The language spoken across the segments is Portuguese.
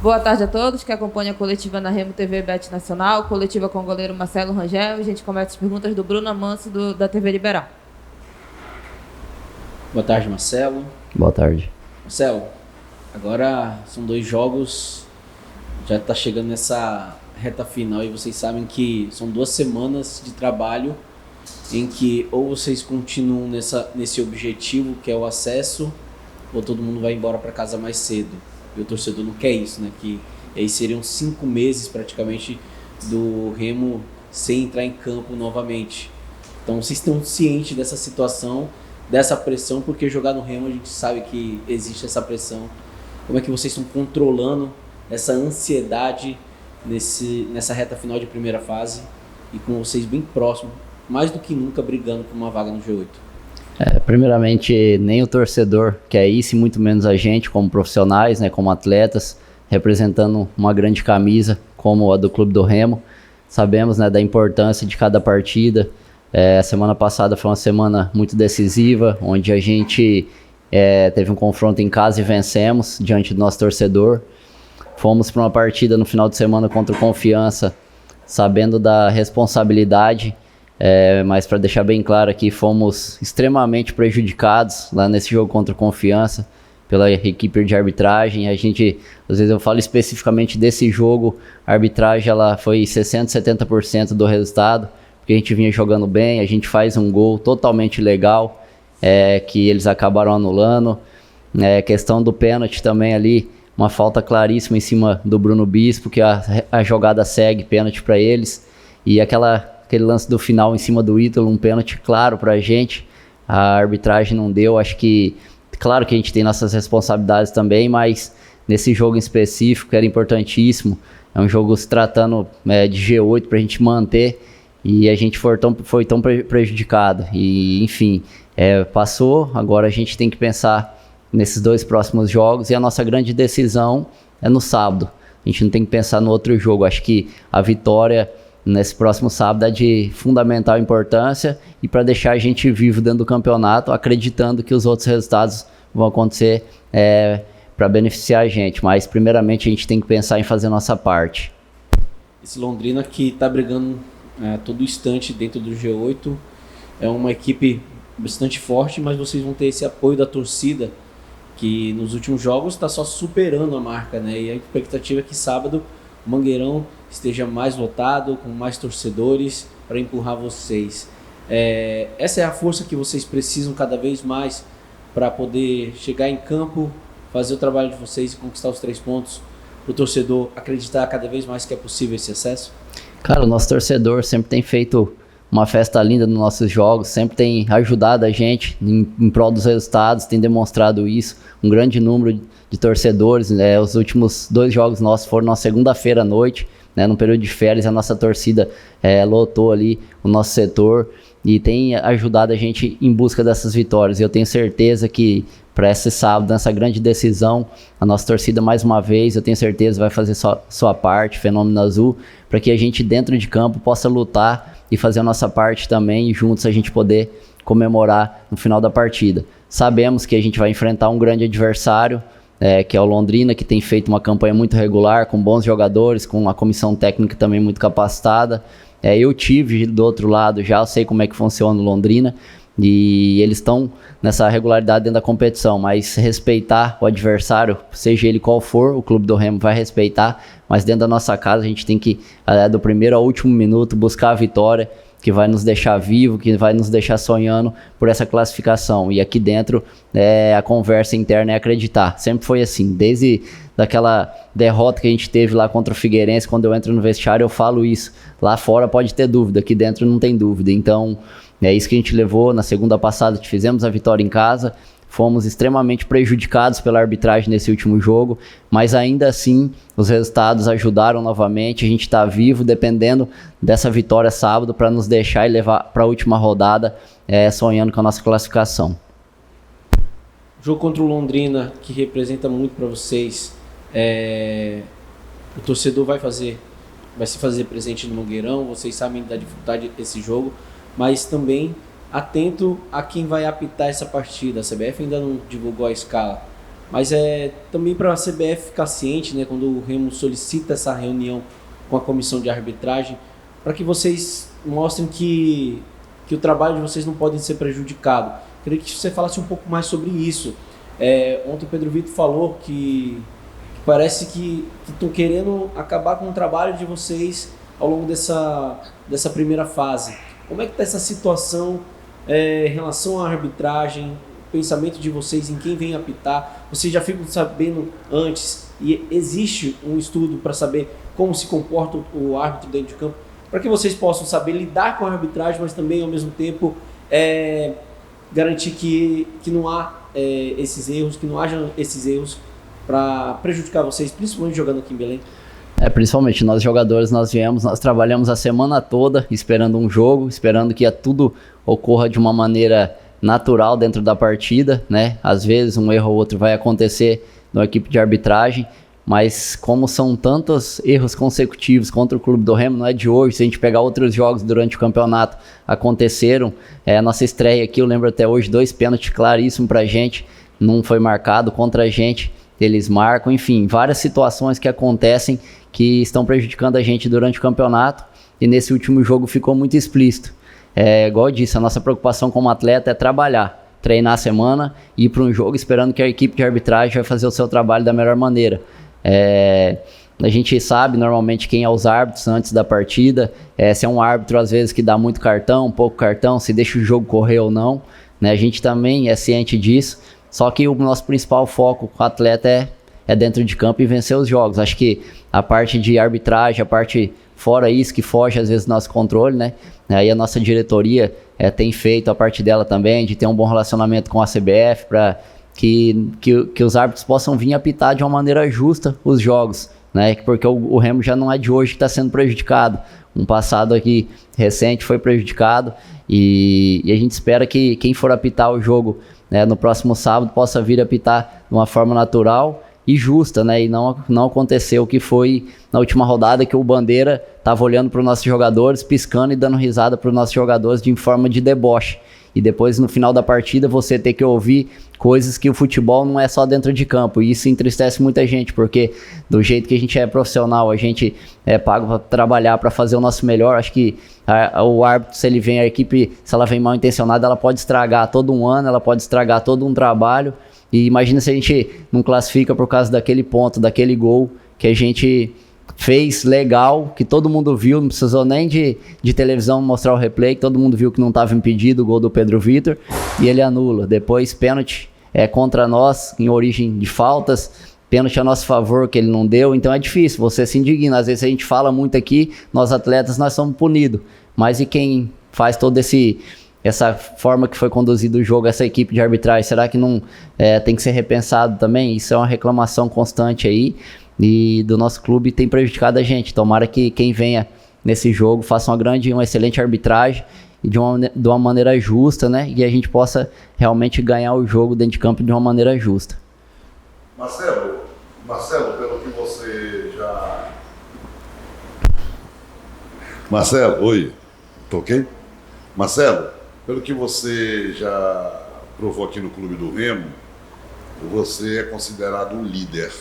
Boa tarde a todos que acompanham a coletiva na Remo TV Bet Nacional, coletiva com o goleiro Marcelo Rangel. A gente começa as perguntas do Bruno Amanso, da TV Liberal. Boa tarde, Marcelo. Boa tarde. Marcelo, agora são 2 jogos, já está chegando nessa reta final e vocês sabem que são 2 semanas de trabalho em que ou vocês continuam nesse objetivo que é o acesso, ou todo mundo vai embora para casa mais cedo. E o torcedor não quer isso, né? Que aí seriam 5 meses praticamente do Remo sem entrar em campo novamente. Então vocês estão cientes dessa situação, dessa pressão, porque jogar no Remo a gente sabe que existe essa pressão. Como é que vocês estão controlando essa ansiedade nessa reta final de primeira fase e com vocês bem próximos, mais do que nunca brigando por uma vaga no G8? Primeiramente, nem o torcedor quer isso, e muito menos a gente como profissionais, né, como atletas, representando uma grande camisa como a do Clube do Remo. Sabemos, né, da importância de cada partida. A semana passada foi uma semana muito decisiva, onde a gente teve um confronto em casa e vencemos diante do nosso torcedor. Fomos para uma partida no final de semana contra o Confiança, sabendo da responsabilidade, mas para deixar bem claro aqui, fomos extremamente prejudicados lá nesse jogo contra o Confiança pela equipe de arbitragem. A gente, às vezes eu falo especificamente desse jogo, a arbitragem ela foi 60%, 70% do resultado, porque a gente vinha jogando bem, a gente faz um gol totalmente legal, que eles acabaram anulando. Questão do pênalti também ali, uma falta claríssima em cima do Bruno Bispo, que a jogada segue, pênalti para eles, e aquele lance do final em cima do Ítalo, um pênalti claro pra gente, a arbitragem não deu. Acho que, claro que a gente tem nossas responsabilidades também, mas nesse jogo em específico era importantíssimo, é um jogo se tratando de G8 pra gente manter, e a gente foi tão prejudicado, e enfim, passou, agora a gente tem que pensar nesses 2 próximos jogos, e a nossa grande decisão é no sábado, a gente não tem que pensar no outro jogo. Acho que a vitória nesse próximo sábado é de fundamental importância, e para deixar a gente vivo dentro do campeonato, acreditando que os outros resultados vão acontecer para beneficiar a gente, mas primeiramente a gente tem que pensar em fazer a nossa parte. Esse Londrina que está brigando todo instante dentro do G8, é uma equipe bastante forte, mas vocês vão ter esse apoio da torcida, que nos últimos jogos está só superando a marca, né? E a expectativa é que sábado o Mangueirão esteja mais lotado, com mais torcedores para empurrar vocês. Essa é a força que vocês precisam cada vez mais para poder chegar em campo, fazer o trabalho de vocês e conquistar os 3 pontos, para o torcedor acreditar cada vez mais que é possível esse acesso? Cara, o nosso torcedor sempre tem feito uma festa linda nos nossos jogos, sempre tem ajudado a gente em prol dos resultados, tem demonstrado isso, um grande número de torcedores, né? Os últimos 2 jogos nossos foram na segunda-feira à noite, né, no período de férias. A nossa torcida lotou ali o nosso setor e tem ajudado a gente em busca dessas vitórias. E eu tenho certeza que para esse sábado, nessa grande decisão, a nossa torcida mais uma vez, eu tenho certeza, vai fazer sua parte, Fenômeno Azul, para que a gente dentro de campo possa lutar e fazer a nossa parte também, e juntos a gente poder comemorar no final da partida. Sabemos que a gente vai enfrentar um grande adversário, que é o Londrina, que tem feito uma campanha muito regular, com bons jogadores, com uma comissão técnica também muito capacitada. Eu tive do outro lado já, eu sei como é que funciona o Londrina, e eles estão nessa regularidade dentro da competição, mas respeitar o adversário, seja ele qual for, o Clube do Remo vai respeitar, mas dentro da nossa casa a gente tem que, do primeiro ao último minuto, buscar a vitória, que vai nos deixar vivo, que vai nos deixar sonhando por essa classificação. E aqui dentro, a conversa interna é acreditar. Sempre foi assim, desde daquela derrota que a gente teve lá contra o Figueirense, quando eu entro no vestiário eu falo isso. Lá fora pode ter dúvida, aqui dentro não tem dúvida. Então, é isso que a gente levou. Na segunda passada fizemos a vitória em casa, fomos extremamente prejudicados pela arbitragem nesse último jogo, mas ainda assim os resultados ajudaram novamente. A gente está vivo, dependendo dessa vitória sábado para nos deixar e levar para a última rodada, sonhando com a nossa classificação. Jogo contra o Londrina, que representa muito para vocês, o torcedor vai se fazer presente no Mangueirão, vocês sabem da dificuldade desse jogo, mas também atento a quem vai apitar essa partida. A CBF ainda não divulgou a escala, mas também para a CBF ficar ciente, né, quando o Remo solicita essa reunião com a comissão de arbitragem, para que vocês mostrem que o trabalho de vocês não pode ser prejudicado. Queria que você falasse um pouco mais sobre isso. Ontem o Pedro Vitor falou que parece que estão querendo acabar com o trabalho de vocês ao longo dessa primeira fase. Como é que está essa situação em relação à arbitragem, o pensamento de vocês em quem vem apitar? Vocês já ficam sabendo antes e existe um estudo para saber como se comporta o árbitro dentro de campo, para que vocês possam saber lidar com a arbitragem, mas também ao mesmo tempo garantir que não há esses erros, que não hajam esses erros para prejudicar vocês, principalmente jogando aqui em Belém? Principalmente nós jogadores, nós trabalhamos a semana toda esperando um jogo, esperando que tudo ocorra de uma maneira natural dentro da partida, né? Às vezes um erro ou outro vai acontecer na equipe de arbitragem, mas como são tantos erros consecutivos contra o Clube do Remo, não é de hoje, se a gente pegar outros jogos durante o campeonato, aconteceram. A nossa estreia aqui, eu lembro até hoje, 2 pênaltis claríssimos pra gente, não foi marcado contra a gente, eles marcam, enfim, várias situações que acontecem que estão prejudicando a gente durante o campeonato, e nesse último jogo ficou muito explícito. Igual eu disse, a nossa preocupação como atleta é trabalhar, treinar a semana, ir para um jogo esperando que a equipe de arbitragem vai fazer o seu trabalho da melhor maneira. A gente sabe normalmente quem é os árbitros antes da partida, se é um árbitro às vezes que dá muito cartão, pouco cartão, se deixa o jogo correr ou não, né? A gente também é ciente disso, só que o nosso principal foco com o atleta é dentro de campo e vencer os jogos. Acho que a parte de arbitragem, a parte fora isso que foge às vezes do nosso controle, né? Aí a nossa diretoria tem feito a parte dela também, de ter um bom relacionamento com a CBF para que os árbitros possam vir apitar de uma maneira justa os jogos, né? Porque o Remo já não é de hoje que está sendo prejudicado. Um passado aqui recente foi prejudicado e a gente espera que quem for apitar o jogo, né, no próximo sábado possa vir apitar de uma forma natural e justa, né? E não aconteceu o que foi na última rodada, que o Bandeira estava olhando para os nossos jogadores, piscando e dando risada para os nossos jogadores de forma de deboche. E depois, no final da partida, você ter que ouvir coisas que o futebol não é só dentro de campo. E isso entristece muita gente, porque do jeito que a gente é profissional, a gente é pago para trabalhar, para fazer o nosso melhor. Acho que o árbitro, se ele vem, a equipe, se ela vem mal intencionada, ela pode estragar todo um ano, ela pode estragar todo um trabalho. E imagina se a gente não classifica por causa daquele ponto, daquele gol que a gente fez legal, que todo mundo viu, não precisou nem de televisão mostrar o replay, que todo mundo viu que não estava impedido o gol do Pedro Vitor, e ele anula. Depois pênalti contra nós, em origem de faltas, pênalti a nosso favor que ele não deu, então é difícil, você se indigna. Às vezes a gente fala muito aqui, nós atletas, nós somos punidos, mas e quem faz todo essa forma que foi conduzido o jogo, essa equipe de arbitragem, será que não tem que ser repensado também? Isso é uma reclamação constante aí, e do nosso clube tem prejudicado a gente. Tomara que quem venha nesse jogo faça uma excelente arbitragem e de uma maneira justa, né? E a gente possa realmente ganhar o jogo dentro de campo de uma maneira justa. Marcelo, pelo que você já... Marcelo, oi, tô ok? Marcelo, pelo que você já provou aqui no Clube do Remo, você é considerado um líder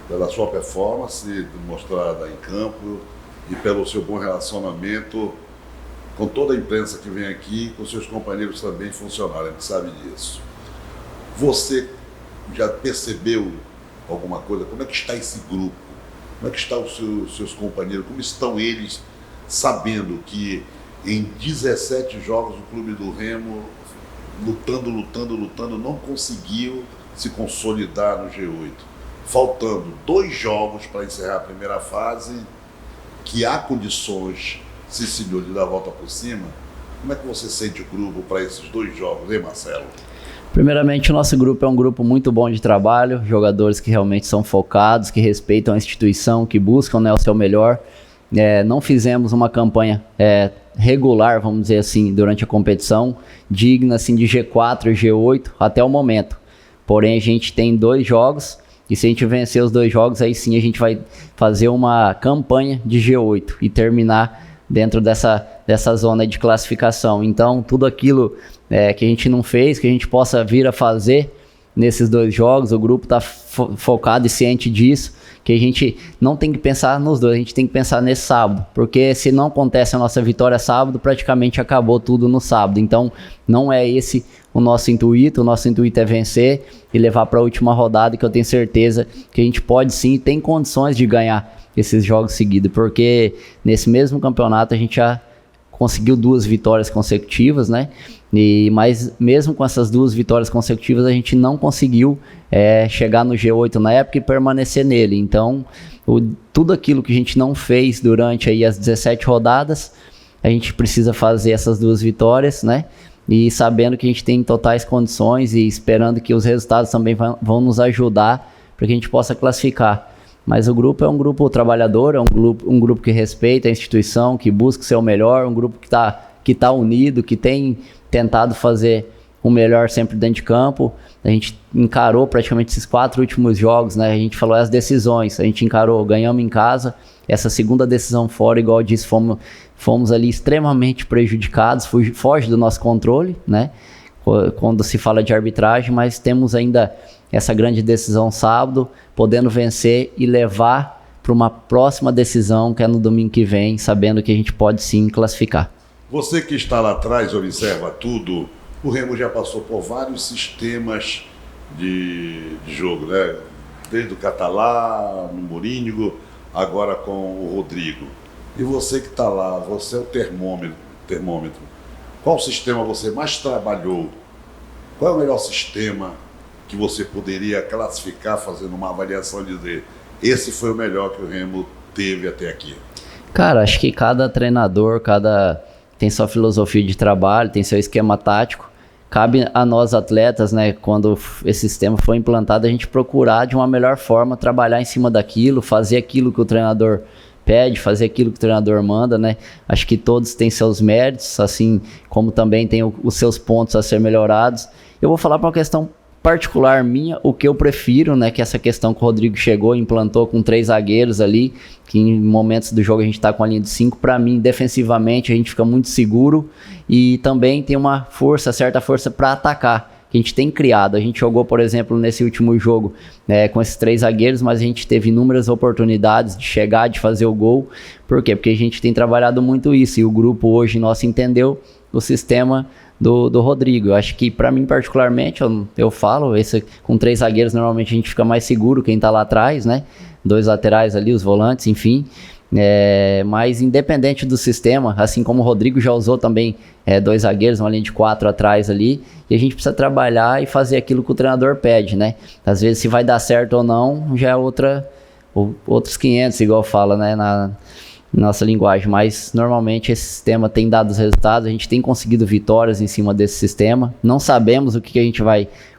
pela sua performance mostrada em campo e pelo seu bom relacionamento com toda a imprensa que vem aqui, com seus companheiros também funcionários, a gente sabe disso. Você já percebeu alguma coisa? Como é que está esse grupo? Como é que estão os seus companheiros? Como estão eles sabendo que em 17 jogos o Clube do Remo, lutando, não conseguiu se consolidar no G8? Faltando 2 jogos para encerrar a primeira fase, que há condições, se senhor, de dar a volta por cima. Como é que você sente o grupo para esses 2 jogos, hein, Marcelo? Primeiramente, o nosso grupo é um grupo muito bom de trabalho, jogadores que realmente são focados, que respeitam a instituição, que buscam, né, o seu melhor. Não fizemos uma campanha regular, vamos dizer assim, durante a competição, digna assim, de G4 e G8 até o momento. Porém, a gente tem 2 jogos, e se a gente vencer os 2 jogos, aí sim a gente vai fazer uma campanha de G8 e terminar dentro dessa zona de classificação. Então, tudo aquilo que a gente não fez, que a gente possa vir a fazer, nesses 2 jogos, o grupo está focado e ciente disso, que a gente não tem que pensar nos 2, a gente tem que pensar nesse sábado, porque se não acontece a nossa vitória sábado, praticamente acabou tudo no sábado. Então não é esse o nosso intuito é vencer e levar para a última rodada, que eu tenho certeza que a gente pode sim, tem condições de ganhar esses jogos seguidos, porque nesse mesmo campeonato a gente já conseguiu 2 vitórias consecutivas, né? Mas mesmo com essas 2 vitórias consecutivas, a gente não conseguiu chegar no G8 na época e permanecer nele. Então, tudo aquilo que a gente não fez durante aí as 17 rodadas, a gente precisa fazer essas 2 vitórias, né? E sabendo que a gente tem totais condições e esperando que os resultados também vão nos ajudar para que a gente possa classificar. Mas o grupo é um grupo trabalhador, é um grupo que respeita a instituição, que busca ser o melhor, um grupo que tá unido, que tem tentado fazer o melhor sempre dentro de campo. A gente encarou praticamente esses 4 últimos jogos, né? A gente falou as decisões, a gente encarou, ganhamos em casa, essa segunda decisão fora, igual eu disse, fomos ali extremamente prejudicados, foge do nosso controle, né? Quando se fala de arbitragem, mas temos ainda essa grande decisão sábado, podendo vencer e levar para uma próxima decisão, que é no domingo que vem, sabendo que a gente pode sim classificar. Você que está lá atrás, observa tudo, o Remo já passou por vários sistemas de jogo, né? Desde o Catalá, no Morínigo, agora com o Rodrigo. E você que está lá, você é o termômetro. Qual sistema você mais trabalhou? Qual é o melhor sistema que você poderia classificar, fazendo uma avaliação e dizer: esse foi o melhor que o Remo teve até aqui? Cara, acho que cada treinador, tem sua filosofia de trabalho, tem seu esquema tático. Cabe a nós atletas, né, quando esse sistema foi implantado, a gente procurar de uma melhor forma trabalhar em cima daquilo, fazer aquilo que o treinador pede, fazer aquilo que o treinador manda, né? Acho que todos têm seus méritos, assim como também tem os seus pontos a ser melhorados. Eu vou falar para uma questão particular minha, o que eu prefiro, né, que essa questão que o Rodrigo chegou e implantou com 3 zagueiros ali, que em momentos do jogo a gente tá com a linha de 5, para mim, defensivamente, a gente fica muito seguro e também tem uma certa força para atacar, que a gente tem criado. A gente jogou, por exemplo, nesse último jogo, com esses 3 zagueiros, mas a gente teve inúmeras oportunidades de chegar, de fazer o gol. Por quê? Porque a gente tem trabalhado muito isso, e o grupo hoje nosso entendeu o sistema do Rodrigo. Eu acho que para mim particularmente, eu falo, com 3 zagueiros normalmente a gente fica mais seguro, quem tá lá atrás, né? 2 laterais ali, os volantes, enfim. Mas independente do sistema, assim como o Rodrigo já usou também 2 zagueiros, uma linha de 4 atrás ali, e a gente precisa trabalhar e fazer aquilo que o treinador pede, né? Às vezes se vai dar certo ou não, já é outros 500, igual fala, né? Na nossa linguagem, mas normalmente esse sistema tem dado os resultados, a gente tem conseguido vitórias em cima desse sistema. Não sabemos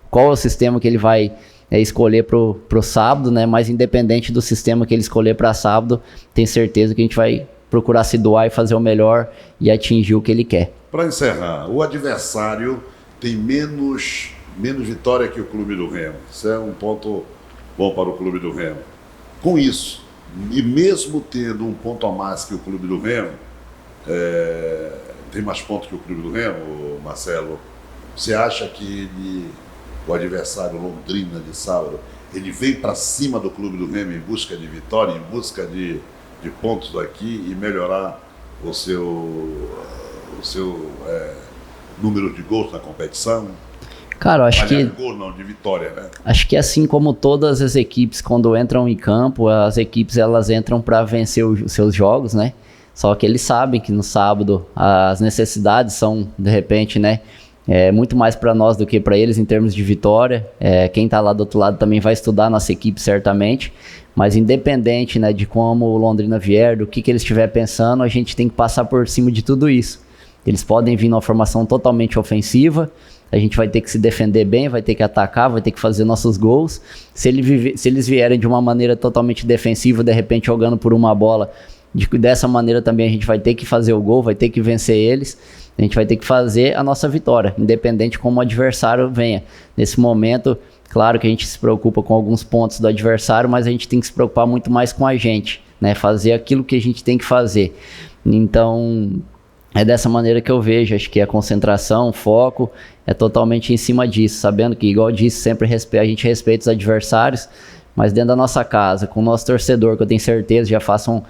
qual é o sistema que ele vai escolher pro sábado, né? Mas independente do sistema que ele escolher para sábado, tenho certeza que a gente vai procurar se doar e fazer o melhor e atingir o que ele quer. Para encerrar, o adversário tem menos vitória que o Clube do Remo. Isso é um ponto bom para o Clube do Remo. Com isso, e mesmo tendo um ponto a mais que o Clube do Remo, tem mais pontos que o Clube do Remo, Marcelo, você acha que o adversário Londrina de sábado, ele vem para cima do Clube do Remo em busca de vitória, em busca de pontos aqui e melhorar o seu número de gols na competição? Cara, eu acho que... gol não, de vitória, né? Acho que assim como todas as equipes, quando entram em campo, as equipes elas entram para vencer os seus jogos, né? Só que eles sabem que no sábado as necessidades são, de repente, né? Muito mais para nós do que para eles em termos de vitória. Quem tá lá do outro lado também vai estudar a nossa equipe, certamente. Mas independente, né, de como o Londrina vier, do que eles estiver pensando, a gente tem que passar por cima de tudo isso. Eles podem vir numa formação totalmente ofensiva, a gente vai ter que se defender bem, vai ter que atacar, vai ter que fazer nossos gols. Se eles vierem de uma maneira totalmente defensiva, de repente jogando por uma bola, dessa maneira também a gente vai ter que fazer o gol, vai ter que vencer eles. A gente vai ter que fazer a nossa vitória, independente como o adversário venha. Nesse momento, claro que a gente se preocupa com alguns pontos do adversário, mas a gente tem que se preocupar muito mais com a gente, né? Fazer aquilo que a gente tem que fazer. Então, é dessa maneira que eu vejo. Acho que a concentração, o foco é totalmente em cima disso, sabendo que, igual eu disse, sempre a gente respeita os adversários, mas dentro da nossa casa, com o nosso torcedor, que eu tenho certeza, já façam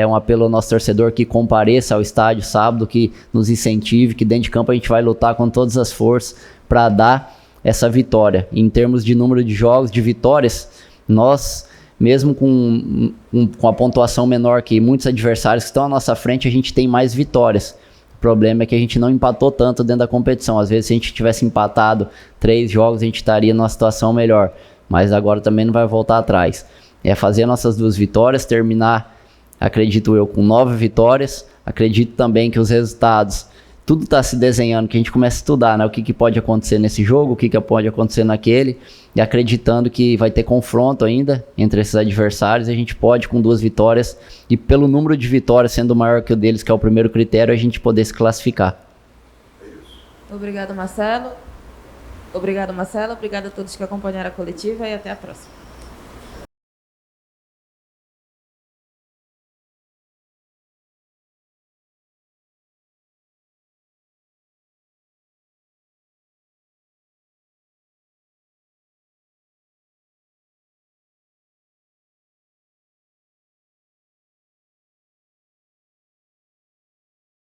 um apelo ao nosso torcedor que compareça ao estádio sábado, que nos incentive, que dentro de campo a gente vai lutar com todas as forças para dar essa vitória. Em termos de número de jogos, de vitórias, nós, mesmo com a pontuação menor que muitos adversários que estão à nossa frente, a gente tem mais vitórias. O problema é que a gente não empatou tanto dentro da competição. Às vezes, se a gente tivesse empatado 3 jogos, a gente estaria numa situação melhor. Mas agora também não vai voltar atrás. É fazer nossas 2 vitórias, terminar, acredito eu, com 9 vitórias. Acredito também que os resultados, tudo está se desenhando, que a gente começa a estudar, né? O que pode acontecer nesse jogo, o que pode acontecer naquele, e acreditando que vai ter confronto ainda entre esses adversários, a gente pode, com 2 vitórias, e pelo número de vitórias sendo maior que o deles, que é o primeiro critério, a gente poder se classificar. Obrigado, Marcelo. Obrigado a todos que acompanharam a coletiva e até a próxima.